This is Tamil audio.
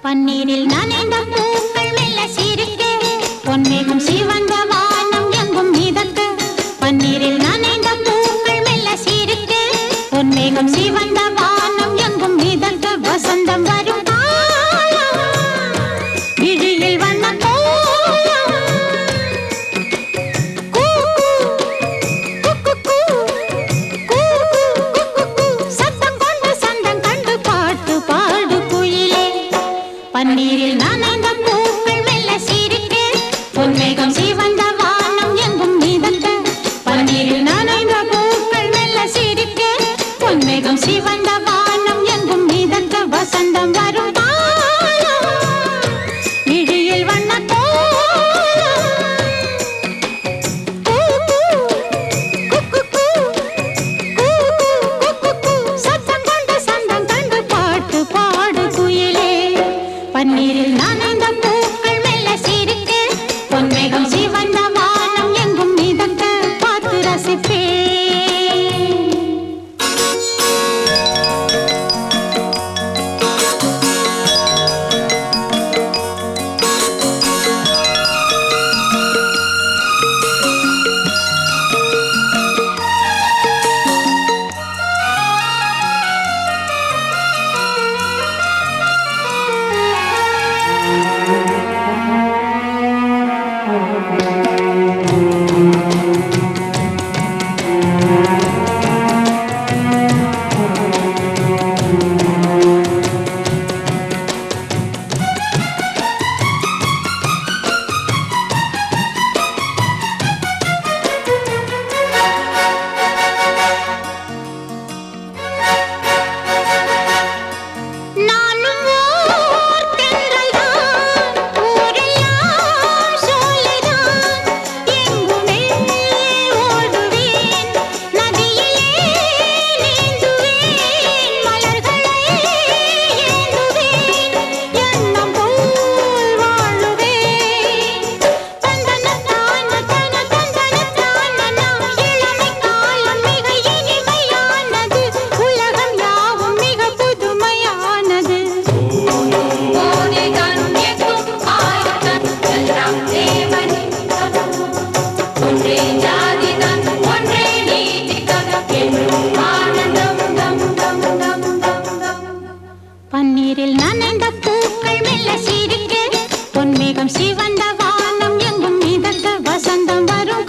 பன்னீரில் நனைந்த பூக்கள் மெல்ல சிரிக்க, பொன்மேகம் சிவந்த வானம் எங்கும் மிதக்க. பன்னீரில் நனைந்த பூக்கள் மெல்ல சிரிக்க, பொன்மேகம் சிவந்த வானம் எங்கும் மிதக்க. வசந்தம் வரும் காலம், விழியில் வண்ண கோலம். கூ கூ கூ கூ கூ கூ கூ சத்தம் கொண்டு சந்தம் கண்டு பாட்டு பாடு குயிலே. பன்னீரில் நனைந்த பூக்கள் மெல்ல சிரிக்க, பொன்மேகம் சிவந்த வானம் எங்கும் மிதக்க. பன்னீரில் நனைந்த பூக்கள் மெல்ல சிரிக்க, பொன்மேகம் சிவந்த வானம் எங்கும் மிதக்க. வசந்தம் வரும் காலம், விழியில் வண்ண கோலம். கூ கூ கூ கூ கூ கூ கூ கூ சத்தம் கொண்டு சந்தம் கண்டு பாட்டு பாடு குயிலே. பன்னீரில் நனைந்த பூக்கள் மெல்ல சிரிக்க, பொன்மேகம் சிவந்த வானம் எங்கும் மிதக்க. பார்த்து ரசிப்பேன். நானும் ஓர் தென்றல்தான், ஊரெல்லாம் சோலைதான். எங்குமே ஓடுவேன், நதியிலே நீந்துவேன். மலர்களை ஏந்துவேன், எண்ணம் போல் வாழுவேன். தந்தனத்தான தன தந்தனத்தான இளமை காலம் மிக இனிமையானது. உலகம் யாவும் மிக புதுமையானது. பன்னீரில் நனைந்த பூக்கள் மெல்ல சிரிக்க, பொன்மேகம் சிவந்த வானம் எங்கும் மிதக்க. வசந்தம் வரும்